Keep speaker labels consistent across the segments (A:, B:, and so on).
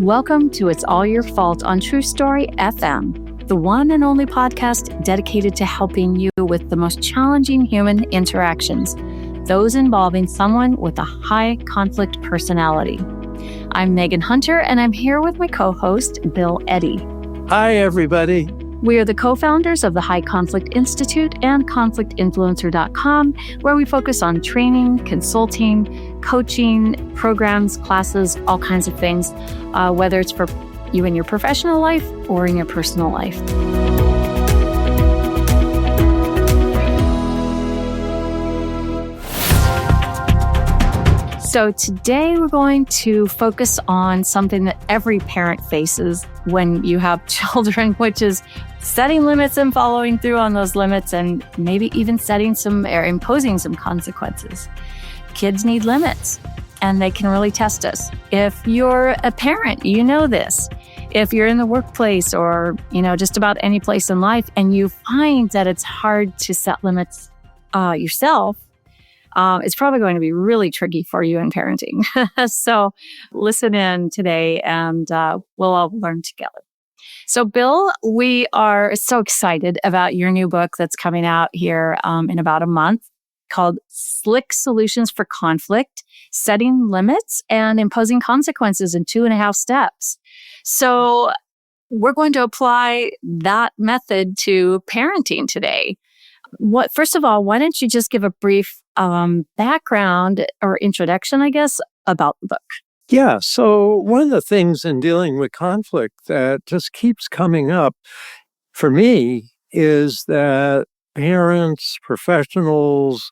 A: Welcome to It's All Your Fault on True Story FM, the one and only podcast dedicated to helping you with the most challenging human interactions, those involving someone with a high conflict personality. I'm Megan Hunter, and I'm here with my co-host, Bill Eddy.
B: Hi, everybody.
A: We are the co-founders of the High Conflict Institute and ConflictInfluencer.com, where we focus on training, consulting, coaching, programs, classes, all kinds of things, whether it's for you in your professional life or in your personal life. So today we're going to focus on something that every parent faces when you have children, which is setting limits and following through on those limits, and maybe even setting some or imposing some consequences. Kids need limits, and they can really test us. If you're a parent, you know this. If you're in the workplace or, just about any place in life, and you find that it's hard to set limits yourself, it's probably going to be really tricky for you in parenting. So listen in today and we'll all learn together. So Bill, we are so excited about your new book that's coming out here in about a month called SLIC Solutions for Conflict, Setting Limits and Imposing Consequences in 2.5 Steps. So we're going to apply that method to parenting today. First of all, why don't you just give a brief background or introduction, I guess, about the book?
B: Yeah, so one of the things in dealing with conflict that just keeps coming up for me is that parents, professionals,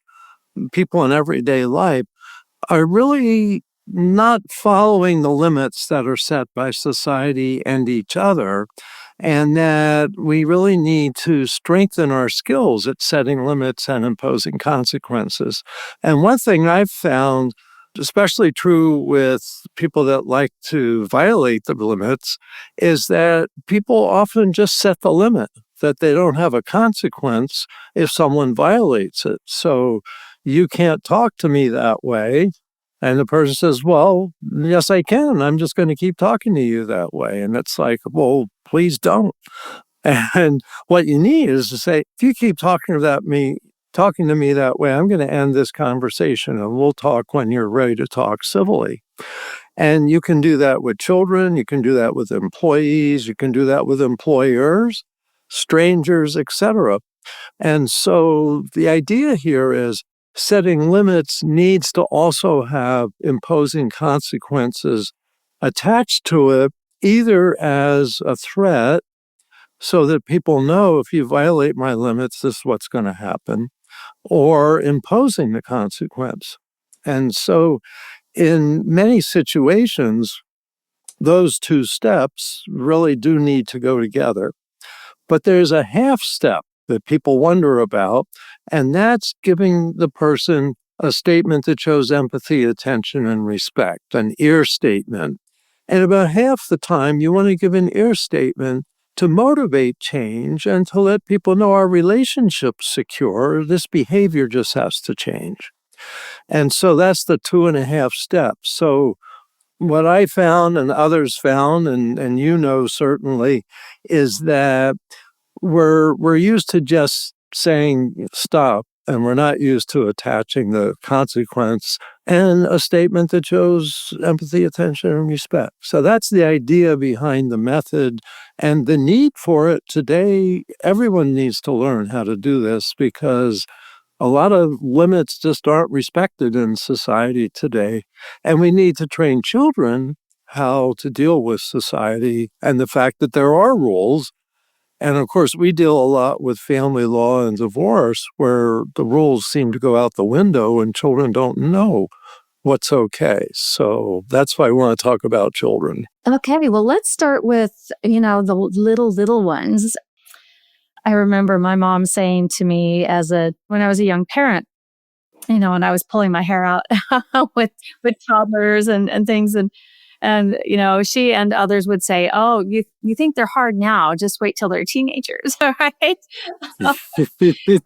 B: people in everyday life are really not following the limits that are set by society and each other, and that we really need to strengthen our skills at setting limits and imposing consequences. And one thing I've found, especially true with people that like to violate the limits, is that people often just set the limit, that they don't have a consequence if someone violates it. So you can't talk to me that way. And the person says, well, yes, I can. I'm just going to keep talking to you that way. And it's like, well, please don't. And what you need is to say, if you keep talking to me that way, I'm going to end this conversation and we'll talk when you're ready to talk civilly. And you can do that with children. You can do that with employees. You can do that with employers, strangers, etc. And so the idea here is setting limits needs to also have imposing consequences attached to it, either as a threat so that people know if you violate my limits, this is what's going to happen, or imposing the consequence. And so in many situations, those two steps really do need to go together. But there's a half step that people wonder about, and that's giving the person a statement that shows empathy, attention, and respect, an ear statement. And about half the time, you want to give an ear statement to motivate change and to let people know our relationship's secure. This behavior just has to change. And so that's the 2.5 steps. So what I found and others found, and certainly, is that we're used to just saying stop, and we're not used to attaching the consequence and a statement that shows empathy, attention, and respect. So that's the idea behind the method and the need for it today. Everyone needs to learn how to do this because a lot of limits just aren't respected in society today. And we need to train children how to deal with society and the fact that there are rules. And of course, we deal a lot with family law and divorce where the rules seem to go out the window and children don't know what's okay. So that's why we want to talk about children.
A: Okay, well, let's start with, the little ones. I remember my mom saying to me when I was a young parent, and I was pulling my hair out with toddlers and things, and she and others would say, "Oh, you think they're hard now? Just wait till they're teenagers." All right. So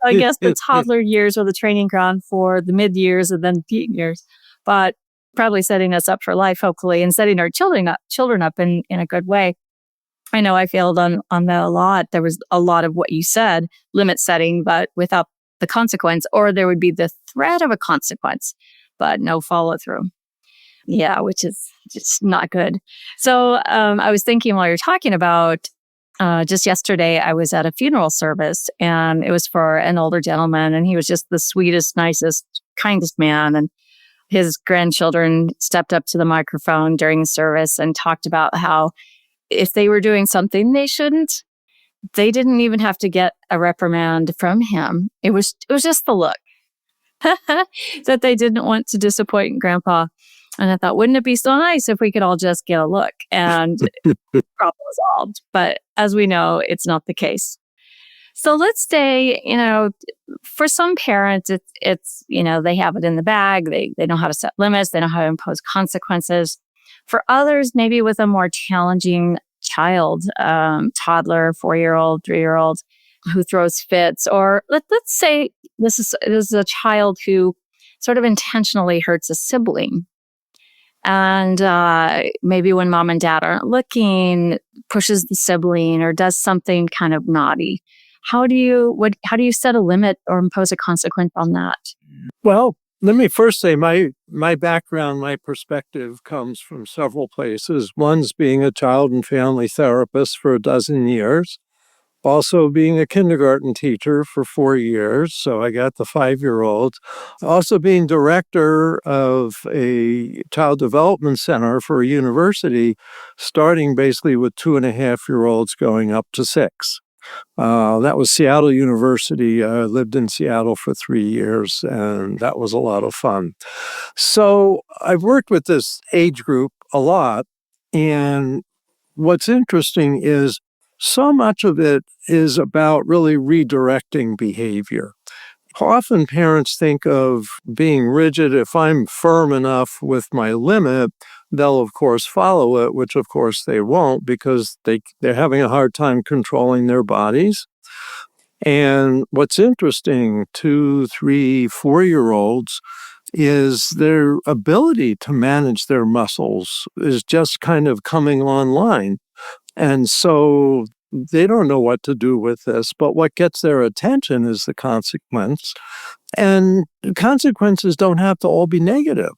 A: I guess the toddler years are the training ground for the mid years and then teen years. But probably setting us up for life, hopefully, and setting our children up in a good way. I know I failed on that a lot. There was a lot of what you said, limit setting, but without the consequence, or there would be the threat of a consequence, but no follow through. Yeah, which is just not good. So I was thinking while you're talking about just yesterday, I was at a funeral service, and it was for an older gentleman, and he was just the sweetest, nicest, kindest man. And his grandchildren stepped up to the microphone during the service and talked about how if they were doing something they shouldn't, they didn't even have to get a reprimand from him. It was just the look that they didn't want to disappoint Grandpa. And I thought, wouldn't it be so nice if we could all just get a look and problem solved? But as we know, it's not the case. So let's say, for some parents, it's they have it in the bag. They know how to set limits. They know how to impose consequences. For others, maybe with a more challenging child, toddler, 4-year-old, 3-year-old, who throws fits, or let's say this is a child who sort of intentionally hurts a sibling. And maybe when mom and dad aren't looking, pushes the sibling or does something kind of naughty. How do you set a limit or impose a consequence on that?
B: Well, let me first say my background, my perspective comes from several places. One's being a child and family therapist for a dozen years. Also being a kindergarten teacher for 4 years, so I got the 5-year-olds. Also being director of a child development center for a university, starting basically with 2.5-year-olds going up to 6. That was Seattle University. I lived in Seattle for 3 years, and that was a lot of fun. So I've worked with this age group a lot, and what's interesting is so much of it is about really redirecting behavior. Often parents think of being rigid. If I'm firm enough with my limit, they'll of course follow it, which of course they won't because they're having a hard time controlling their bodies. And what's interesting, 2, 3, 4-year-olds, is their ability to manage their muscles is just kind of coming online. And so they don't know what to do with this, but what gets their attention is the consequence. And consequences don't have to all be negative.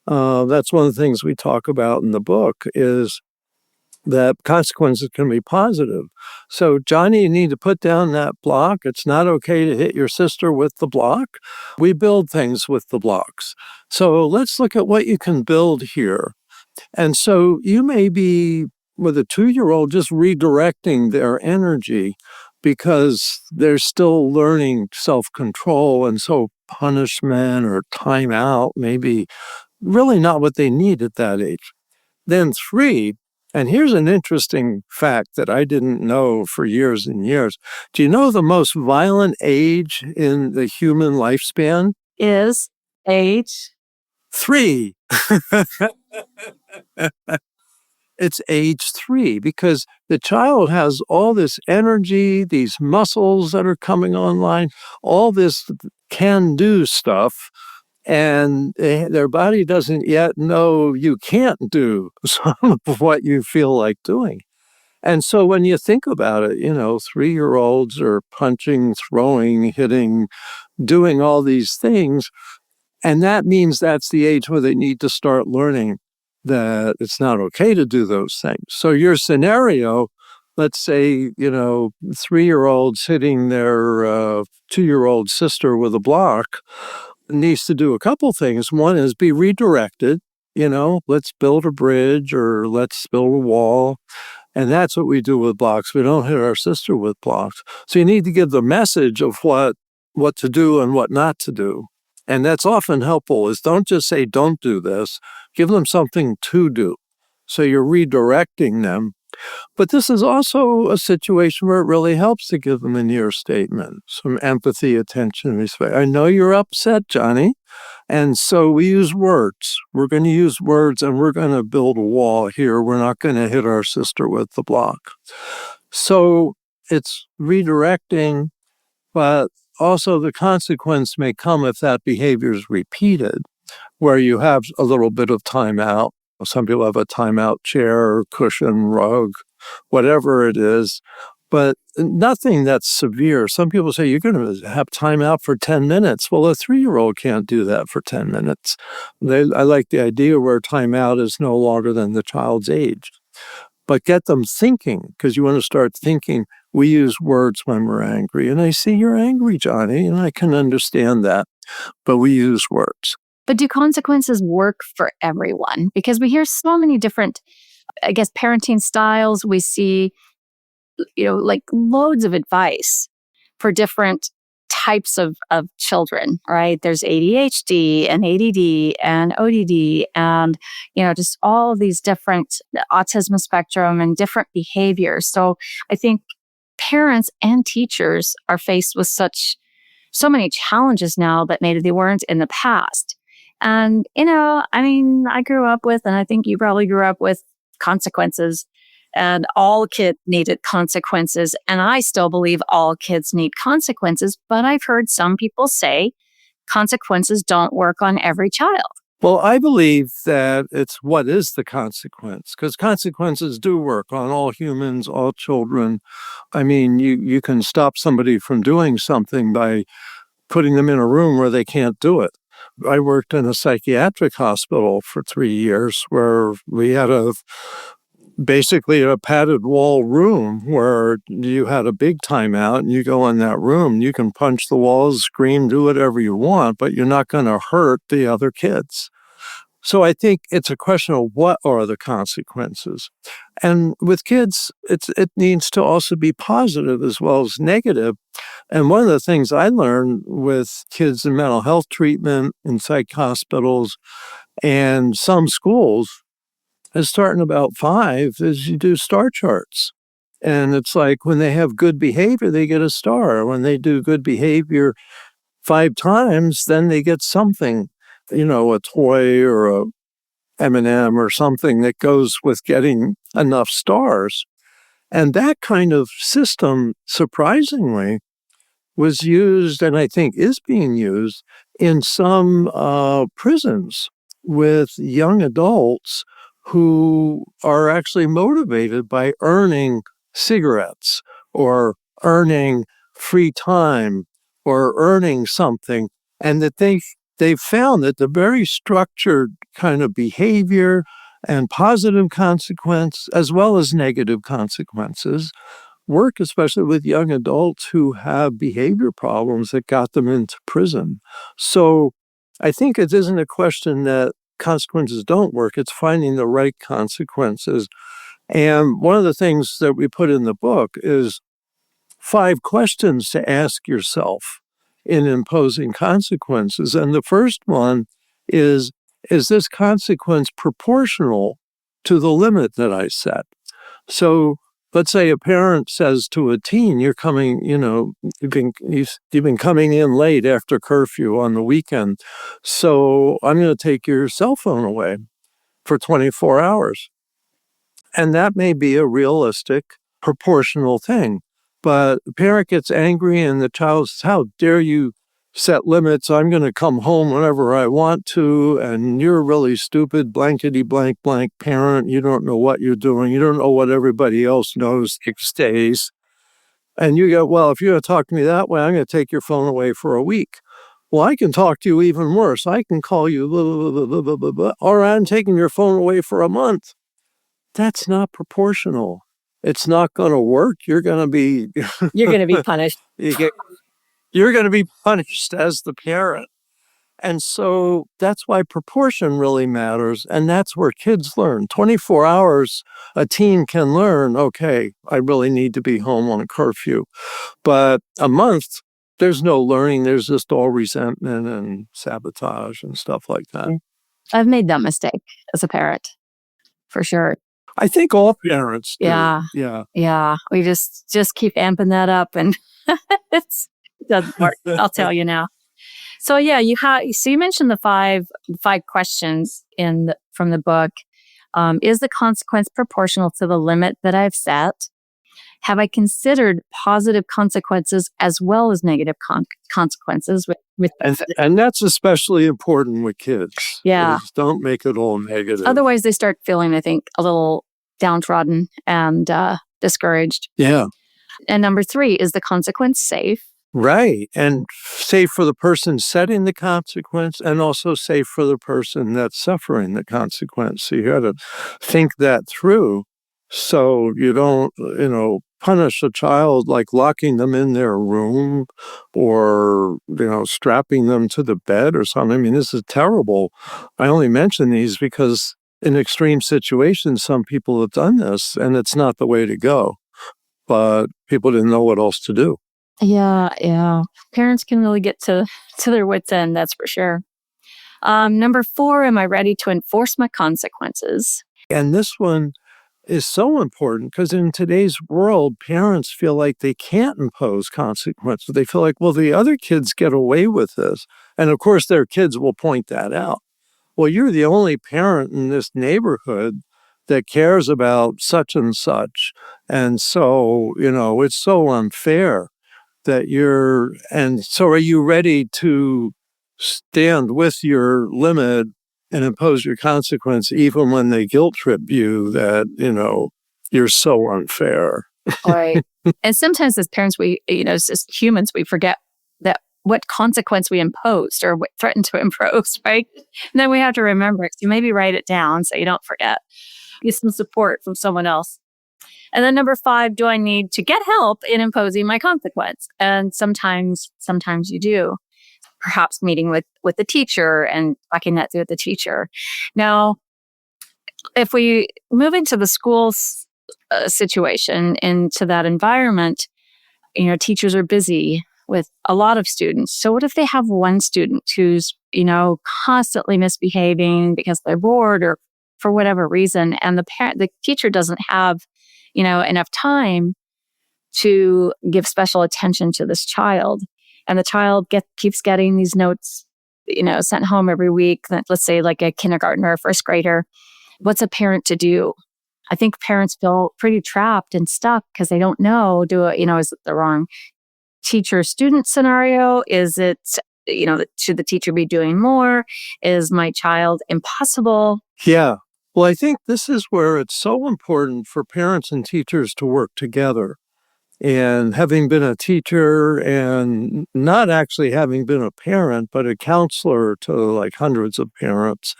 B: That's one of the things we talk about in the book is that consequences can be positive. So, Johnny, you need to put down that block. It's not okay to hit your sister with the block. We build things with the blocks. So let's look at what you can build here. And so you may be, with a 2-year-old, just redirecting their energy because they're still learning self-control. And so punishment or timeout may be really not what they need at that age. Then 3, and here's an interesting fact that I didn't know for years and years. Do you know the most violent age in the human lifespan?
A: Is age
B: 3. It's age 3 because the child has all this energy, these muscles that are coming online, all this can-do stuff, and their body doesn't yet know you can't do some of what you feel like doing. And so when you think about it, 3-year-olds are punching, throwing, hitting, doing all these things, and that means that's the age where they need to start learning that it's not okay to do those things. So your scenario, let's say, 3-year-olds hitting their 2-year-old sister with a block, needs to do a couple things. One is be redirected, let's build a bridge or let's build a wall. And that's what we do with blocks. We don't hit our sister with blocks. So you need to give the message of what to do and what not to do. And that's often helpful is don't just say, don't do this, give them something to do. So you're redirecting them. But this is also a situation where it really helps to give them a near statement, some empathy, attention, respect. I know you're upset, Johnny. And so we use words. We're going to use words and we're going to build a wall here. We're not going to hit our sister with the block. So it's redirecting, but also the consequence may come if that behavior is repeated. where you have a little bit of timeout. Some people have a timeout chair, cushion, rug, whatever it is, but nothing that's severe. Some people say you're going to have timeout for 10 minutes. Well, a 3-year-old can't do that for 10 minutes. I like the idea where timeout is no longer than the child's age. But get them thinking, because you want to start thinking. We use words when we're angry. And I see you're angry, Johnny, and I can understand that. But we use words.
A: But do consequences work for everyone? Because we hear so many different, I guess, parenting styles. We see, like loads of advice for different types of children, right? There's ADHD and ADD and ODD and, just all of these different autism spectrum and different behaviors. So I think parents and teachers are faced with so many challenges now that maybe they weren't in the past. And, I grew up with, and I think you probably grew up with, consequences. And all kids needed consequences. And I still believe all kids need consequences. But I've heard some people say consequences don't work on every child.
B: Well, I believe that it's what is the consequence, because consequences do work on all humans, all children. I mean, you can stop somebody from doing something by putting them in a room where they can't do it. I worked in a psychiatric hospital for 3 years where we had basically a padded wall room where you had a big timeout and you go in that room, you can punch the walls, scream, do whatever you want, but you're not going to hurt the other kids. So I think it's a question of what are the consequences. And with kids, it needs to also be positive as well as negative. And one of the things I learned with kids in mental health treatment in psych hospitals and some schools, is starting about 5, is you do star charts. And it's like when they have good behavior, they get a star. When they do good behavior 5 times, then they get something, a toy or a M&M or something that goes with getting enough stars. And that kind of system, surprisingly, was used, and I think is being used, in some prisons with young adults who are actually motivated by earning cigarettes or earning free time or earning something, and that they've found that the very structured kind of behavior and positive consequence as well as negative consequences work, especially with young adults who have behavior problems that got them into prison. So I think it isn't a question that consequences don't work. It's finding the right consequences. And one of the things that we put in the book is 5 questions to ask yourself in imposing consequences. And the first one is this consequence proportional to the limit that I set? So let's say a parent says to a teen, you're coming, you've been coming in late after curfew on the weekend, so I'm going to take your cell phone away for 24 hours. And that may be a realistic, proportional thing. But the parent gets angry and the child says, how dare you set limits? I'm going to come home whenever I want to, and you're really stupid, blankety blank blank parent. You don't know what you're doing. You don't know what everybody else knows these days. And you go, well, if you're going to talk to me that way, I'm going to take your phone away for a week. Well, I can talk to you even worse. I can call you, blah, blah, blah, blah, blah, blah, blah, or I'm taking your phone away for a month. That's not proportional. It's not going to work. You're going to be
A: punished.
B: You're going to be punished as the parent. And so that's why proportion really matters. And that's where kids learn. 24 hours, a teen can learn, okay, I really need to be home on a curfew. But a month, there's no learning. There's just all resentment and sabotage and stuff like that.
A: I've made that mistake as a parent, for sure.
B: I think all parents do.
A: Yeah. We just keep amping that up, and it doesn't work. I'll tell you now. So yeah, you mentioned the five questions from the book. Is the consequence proportional to the limit that I've set? Have I considered positive consequences as well as negative consequences with
B: And that's especially important with kids.
A: Yeah.
B: Is don't make it all negative.
A: Otherwise, they start feeling, I think, a little downtrodden and discouraged.
B: Yeah.
A: And number 3, is the consequence safe?
B: Right. And safe for the person setting the consequence and also safe for the person that's suffering the consequence. So you got to think that through so you don't, punish a child like locking them in their room or, strapping them to the bed or something. I mean, this is terrible. I only mention these because in extreme situations, some people have done this and it's not the way to go. But people didn't know what else to do.
A: Yeah. Parents can really get to their wits' end, that's for sure. Number 4, am I ready to enforce my consequences?
B: And this one is so important because in today's world, parents feel like they can't impose consequences. They feel like, well, the other kids get away with this. And of course, their kids will point that out. Well, you're the only parent in this neighborhood that cares about such and such. And so, it's so unfair that and so are you ready to stand with your limit and impose your consequence even when they guilt trip you that, you're so unfair?
A: Right. And sometimes as parents, as humans, we forget that what consequence we imposed or what threatened to impose, right? And then we have to remember it. So maybe write it down so you don't forget. Get some support from someone else. And then number 5, do I need to get help in imposing my consequence? And sometimes you do. Perhaps meeting with the teacher and talking that through with the teacher. Now, if we move into the school situation, into that environment, teachers are busy with a lot of students. So what if they have one student who's, constantly misbehaving because they're bored or for whatever reason, and the teacher doesn't have enough time to give special attention to this child. And the child keeps getting these notes, sent home every week. Let's say like a kindergartner or first grader. What's a parent to do? I think parents feel pretty trapped and stuck because they don't know, is it the wrong teacher-student scenario? Is it, should the teacher be doing more? Is my child impossible?
B: Yeah. Well, I think this is where it's so important for parents and teachers to work together. And having been a teacher and not actually having been a parent, but a counselor to like hundreds of parents,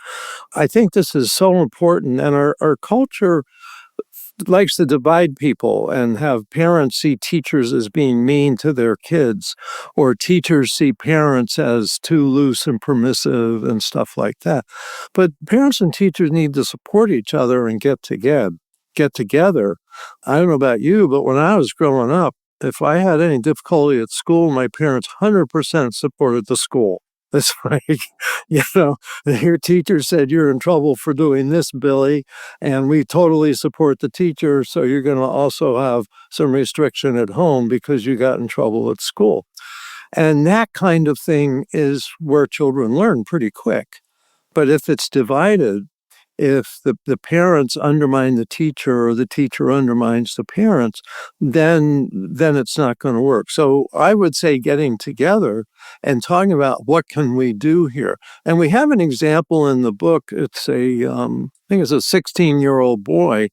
B: I think this is so important. And our culture likes to divide people and have parents see teachers as being mean to their kids, or teachers see parents as too loose and permissive and stuff like that. But parents and teachers need to support each other and get together. I don't know about you, but when I was growing up, if I had any difficulty at school, my parents 100% supported the school. It's like, your teacher said you're in trouble for doing this, Billy, and we totally support the teacher, so you're going to also have some restriction at home because you got in trouble at school. And that kind of thing is where children learn pretty quick. But if it's divided, if the parents undermine the teacher or the teacher undermines the parents, then it's not going to work. So I would say getting together and talking about what can we do here. And we have an example in the book. It's I think it's a 16-year-old boy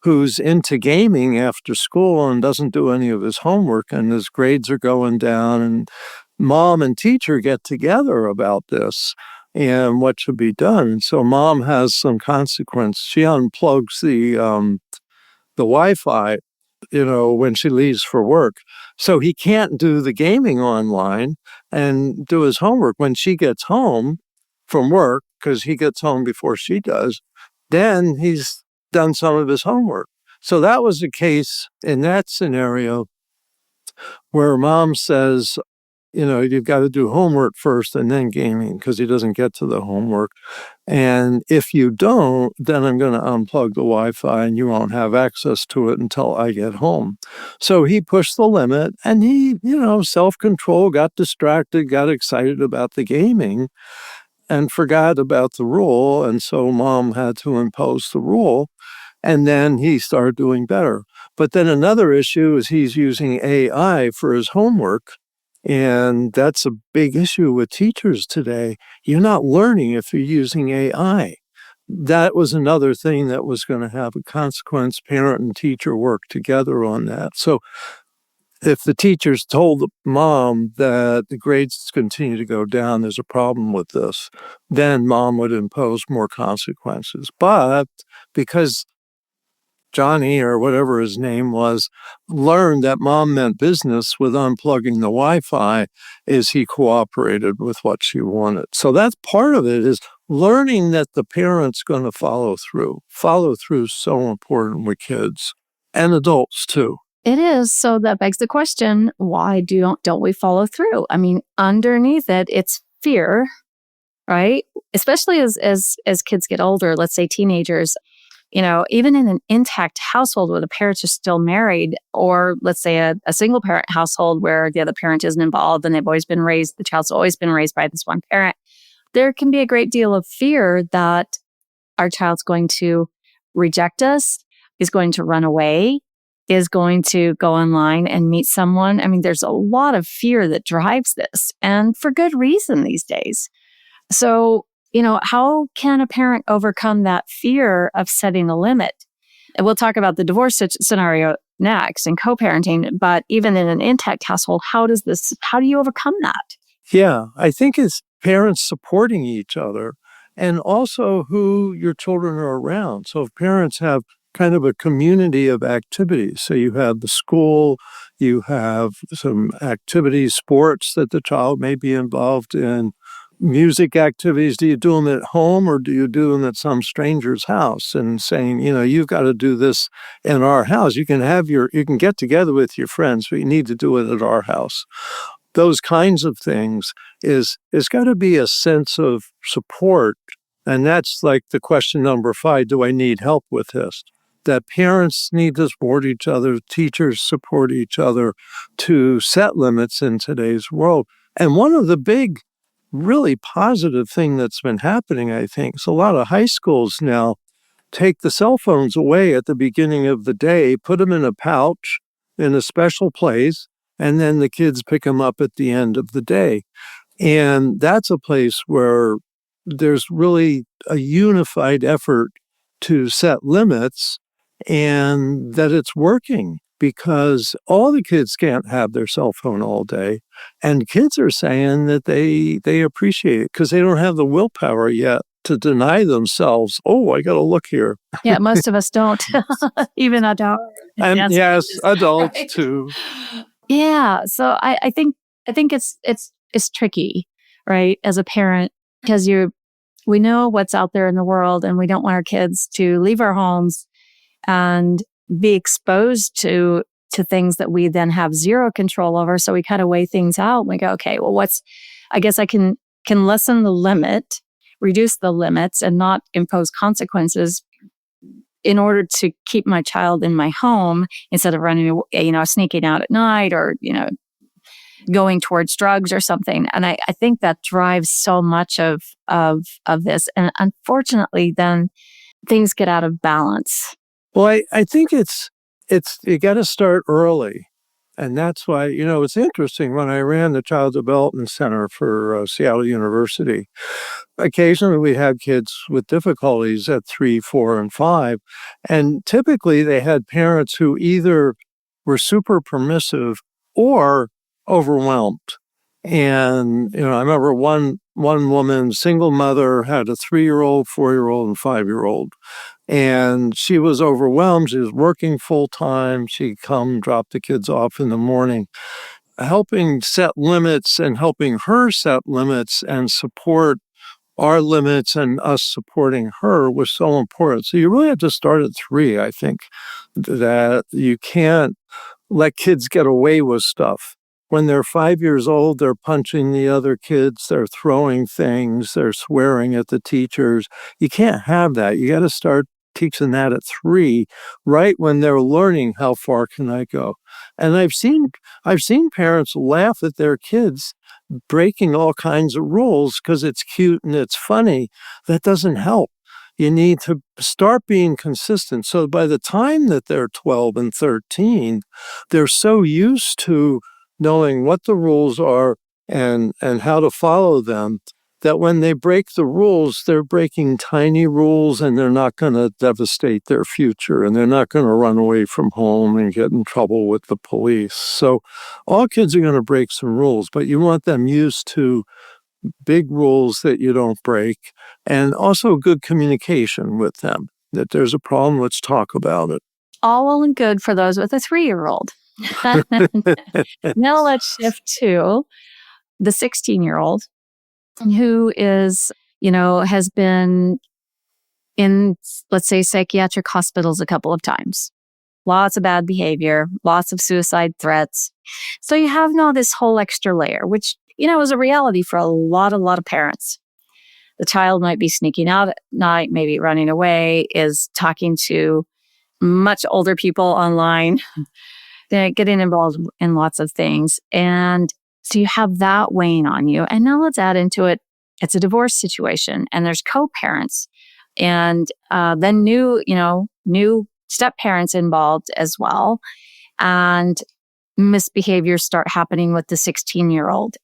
B: who's into gaming after school and doesn't do any of his homework, and his grades are going down, and mom and teacher get together about this and what should be done. So mom has some consequence. She unplugs the Wi-Fi, when she leaves for work. So he can't do the gaming online and do his homework. When she gets home from work, because he gets home before she does, then he's done some of his homework. So that was a case in that scenario where mom says, you've got to do homework first and then gaming because he doesn't get to the homework. And if you don't, then I'm going to unplug the Wi-Fi and you won't have access to it until I get home. So he pushed the limit and he, self-control, got distracted, got excited about the gaming and forgot about the rule. And so mom had to impose the rule. And then he started doing better. But then another issue is he's using AI for his homework. And that's a big issue with teachers today. You're not learning if you're using AI. That was another thing that was going to have a consequence. Parent and teacher work together on that. So if the teachers told the mom that the grades continue to go down, there's a problem with this, then mom would impose more consequences. But because Johnny, or whatever his name was, learned that mom meant business with unplugging the Wi-Fi, is he cooperated with what she wanted. So that's part of it, is learning that the parent's going to follow through. Follow through is so important with kids and adults too.
A: It is. So that begs the question, why don't we follow through? I mean, underneath it, it's fear, right? Especially as kids get older, let's say teenagers. Even in an intact household where the parents are still married, or let's say a single parent household where the other parent isn't involved and the child's always been raised by this one parent, there can be a great deal of fear that our child's going to reject us, is going to run away, is going to go online and meet someone. I mean, there's a lot of fear that drives this, and for good reason these days. So, how can a parent overcome that fear of setting a limit? And we'll talk about the divorce scenario next and co-parenting, but even in an intact household, how do you overcome that?
B: Yeah, I think it's parents supporting each other and also who your children are around. So if parents have kind of a community of activities, so you have the school, you have some activities, sports that the child may be involved in, music activities. Do you do them at home or do you do them at some stranger's house and saying, you've got to do this in our house. You can get together with your friends, but you need to do it at our house. Those kinds of things is got to be a sense of support. And that's like the question number 5, do I need help with this? That parents need to support each other, teachers support each other to set limits in today's world. And one of the big really positive thing that's been happening, I think, is a lot of high schools now take the cell phones away at the beginning of the day, put them in a pouch in a special place, and then the kids pick them up at the end of the day. And that's a place where there's really a unified effort to set limits, and that it's working, because all the kids can't have their cell phone all day. And kids are saying that they appreciate it because they don't have the willpower yet to deny themselves, I got to look here.
A: Yeah, most of us don't, even adults.
B: And yes, adults right. Too.
A: Yeah, so I think it's tricky, right, as a parent, because we know what's out there in the world, and we don't want our kids to leave our homes and be exposed to things that we then have zero control over. So we kind of weigh things out. We go, okay, well, I guess I can lessen the limit, reduce the limits, and not impose consequences in order to keep my child in my home instead of running, sneaking out at night or, going towards drugs or something. And I think that drives so much of this. And unfortunately, then things get out of balance.
B: Well, I think it's you got to start early. And that's why, it's interesting. When I ran the Child Development Center for Seattle University, occasionally we had kids with difficulties at 3, 4, and 5. And typically they had parents who either were super permissive or overwhelmed. And, I remember one woman, single mother, had a 3-year-old, 4-year-old, and 5-year-old. And she was overwhelmed. She was working full time. She'd come drop the kids off in the morning. Helping set limits and helping her set limits and support our limits and us supporting her was so important. So you really have to start at 3, I think, that you can't let kids get away with stuff. When they're 5 years old, they're punching the other kids, they're throwing things, they're swearing at the teachers. You can't have that. You got to start teaching that at 3, right when they're learning how far can I go. And I've seen parents laugh at their kids breaking all kinds of rules because it's cute and it's funny. That doesn't help. you need to start being consistent. So by the time that they're 12 and 13, they're so used to knowing what the rules are and how to follow them that when they break the rules, they're breaking tiny rules and they're not going to devastate their future and they're not going to run away from home and get in trouble with the police. So all kids are going to break some rules, but you want them used to big rules that you don't break, and also good communication with them. That there's a problem, let's talk about it.
A: All well and good for those with a 3-year-old. Now let's shift to the 16-year-old who is, has been in, let's say, psychiatric hospitals a couple of times. Lots of bad behavior, lots of suicide threats. So you have now this whole extra layer, which, is a reality for a lot of parents. The child might be sneaking out at night, maybe running away, is talking to much older people online. They're getting involved in lots of things. And so you have that weighing on you. And now let's add into it, it's a divorce situation and there's co-parents and then new step-parents involved as well. And misbehaviors start happening with the 16-year-old.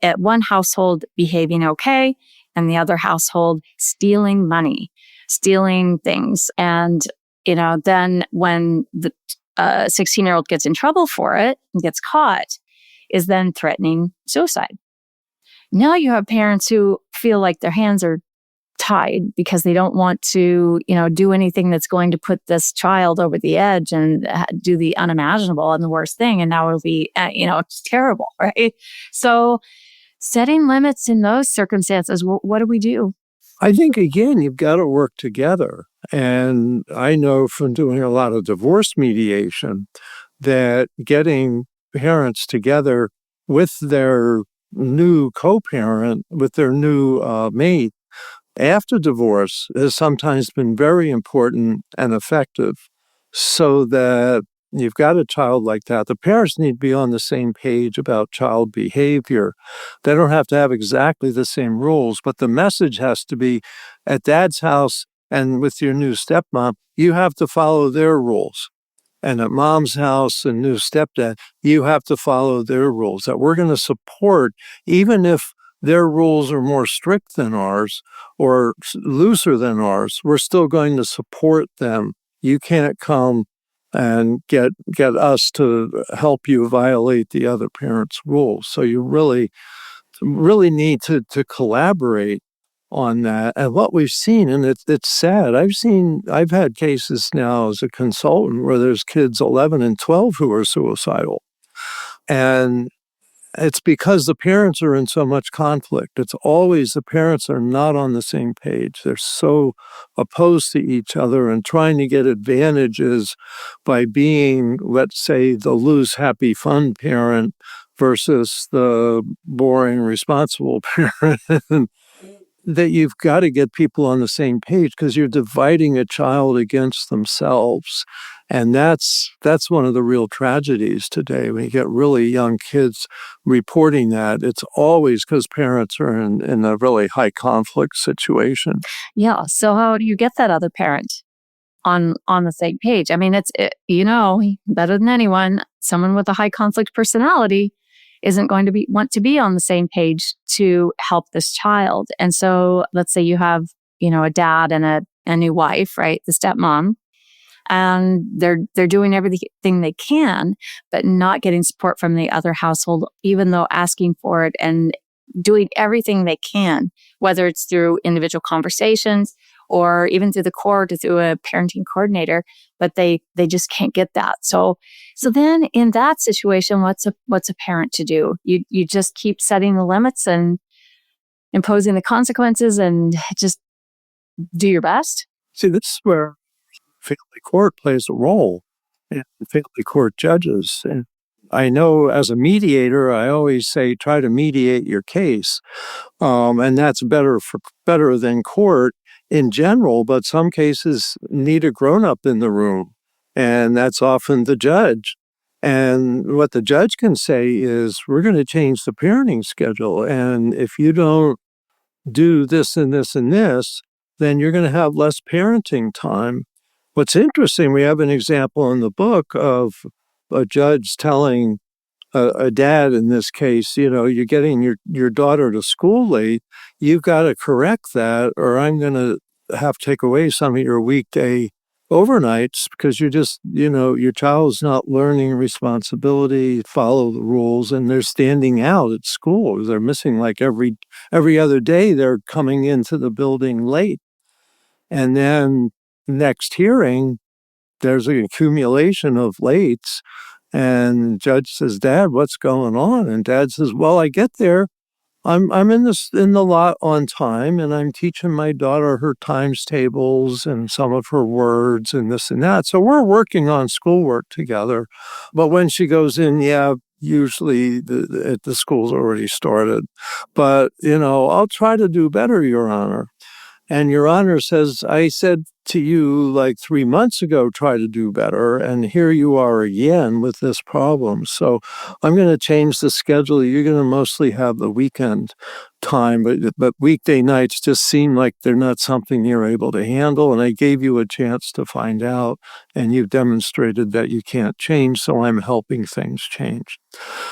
A: At one household behaving okay, and the other household stealing money, stealing things. And, then when the 16-year-old gets in trouble for it and gets caught, is then threatening suicide. Now you have parents who feel like their hands are tied because they don't want to, do anything that's going to put this child over the edge and do the unimaginable and the worst thing. And now it'll be, it's terrible, right? So setting limits in those circumstances, what do we do?
B: I think, again, you've got to work together. And I know from doing a lot of divorce mediation that getting parents together with their new co-parent, with their new mate, after divorce has sometimes been very important and effective, so that you've got a child like that. The parents need to be on the same page about child behavior. They don't have to have exactly the same rules, but the message has to be at dad's house and with your new stepmom, you have to follow their rules. And at mom's house and new stepdad, you have to follow their rules. That we're going to support, even if their rules are more strict than ours or looser than ours, we're still going to support them. You can't come and get us to help you violate the other parent's rules. So you really need to collaborate on that. And what we've seen, and it's sad, I've had cases now as a consultant where there's kids 11 and 12 who are suicidal. And it's because the parents are in so much conflict. It's always the parents are not on the same page. They're so opposed to each other and trying to get advantages by being, let's say, the loose, happy, fun parent versus the boring, responsible parent. That you've got to get people on the same page because you're dividing a child against themselves. And that's one of the real tragedies today. When you get really young kids reporting that, it's always because parents are in a really high conflict situation.
A: Yeah. So how do you get that other parent on the same page? I mean, it's better than anyone, someone with a high conflict personality isn't going to want to be on the same page to help this child. And so let's say you have, a dad and a new wife, right? The stepmom, and they're doing everything they can, but not getting support from the other household, even though asking for it and doing everything they can, whether it's through individual conversations or even through the court or through a parenting coordinator, but they just can't get that. So then in that situation, what's a parent to do? You just keep setting the limits and imposing the consequences and just do your best.
B: See, this is where family court plays a role, and family court judges. And I know as a mediator, I always say, try to mediate your case. And that's better than court in general, but some cases need a grown-up in the room, and that's often the judge. And what the judge can say is, we're going to change the parenting schedule, and if you don't do this and this and this, then you're going to have less parenting time. What's interesting, we have an example in the book of a judge telling a dad in this case, you're getting your daughter to school late, you've got to correct that, or I'm going to have to take away some of your weekday overnights because you're just, your child's not learning responsibility, follow the rules, and they're standing out at school. They're missing like every other day they're coming into the building late. And then next hearing, there's an accumulation of lates. And the judge says, Dad, what's going on? And Dad says, well, I get there. I'm in the lot on time, and I'm teaching my daughter her times tables and some of her words and this and that. So we're working on schoolwork together. But when she goes in, usually the school's already started. But, I'll try to do better, Your Honor. And Your Honor says, I said to you like 3 months ago, try to do better. And here you are again with this problem. So I'm going to change the schedule. You're going to mostly have the weekend time, but weekday nights just seem like they're not something you're able to handle. And I gave you a chance to find out, and you've demonstrated that you can't change. So I'm helping things change.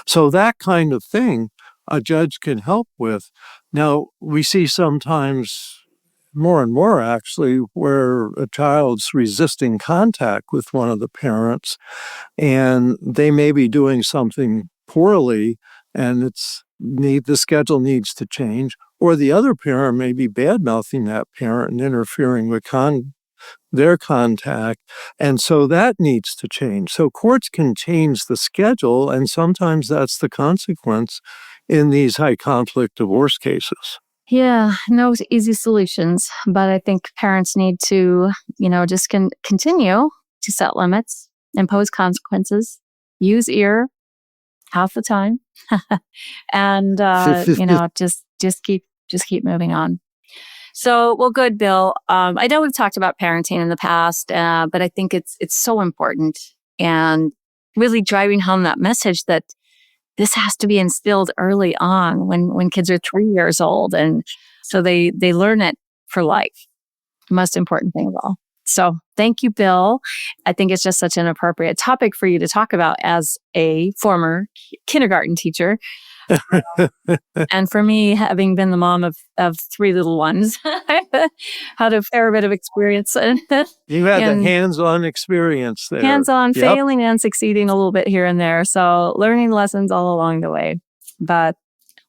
B: So that kind of thing a judge can help with. Now, we see sometimes more and more, actually, where a child's resisting contact with one of the parents, and they may be doing something poorly, and the schedule needs to change, or the other parent may be bad-mouthing that parent and interfering with their contact, and so that needs to change. So courts can change the schedule, and sometimes that's the consequence in these high-conflict divorce cases.
A: Yeah, no easy solutions, but I think parents need to, just continue to set limits, impose consequences, use ear half the time, and just keep moving on. So, well, good, Bill. I know we've talked about parenting in the past, but I think it's so important, and really driving home that message that this has to be instilled early on when kids are 3 years old. And so they learn it for life. Most important thing of all. So thank you, Bill. I think it's just such an appropriate topic for you to talk about as a former kindergarten teacher. And for me, having been the mom of 3 little ones, I had a fair bit of experience.
B: You had the hands-on experience there.
A: Hands-on, failing and succeeding a little bit here and there. So learning lessons all along the way. But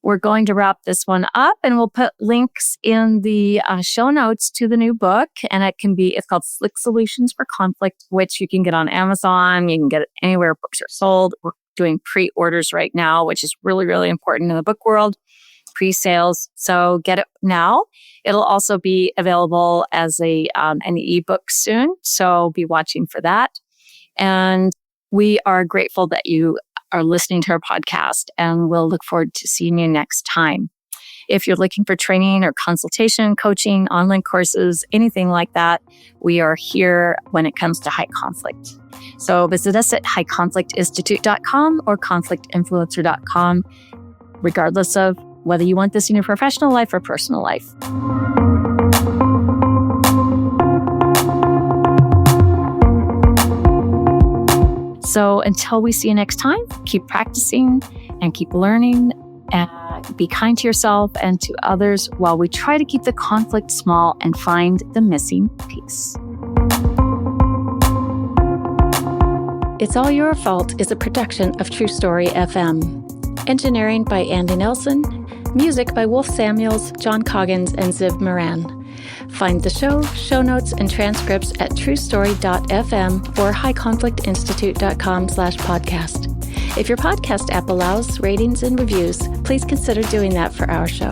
A: we're going to wrap this one up, and we'll put links in the show notes to the new book. And it's called SLIC Solutions for Conflict, which you can get on Amazon. You can get it anywhere books are sold. We're doing pre-orders right now, which is really, really important in the book world, pre-sales. So get it now. It'll also be available as an ebook soon. So be watching for that. And we are grateful that you are listening to our podcast, and we'll look forward to seeing you next time. If you're looking for training or consultation, coaching, online courses, anything like that, we are here when it comes to high conflict. So visit us at highconflictinstitute.com or conflictinfluencer.com, regardless of whether you want this in your professional life or personal life. So until we see you next time, keep practicing and keep learning, and be kind to yourself and to others while we try to keep the conflict small and find the missing piece.
C: It's All Your Fault is a production of True Story FM. Engineering by Andy Nelson. Music by Wolf Samuels, John Coggins, and Ziv Moran. Find the show notes, and transcripts at truestory.fm or highconflictinstitute.com/podcast. If your podcast app allows ratings and reviews, please consider doing that for our show.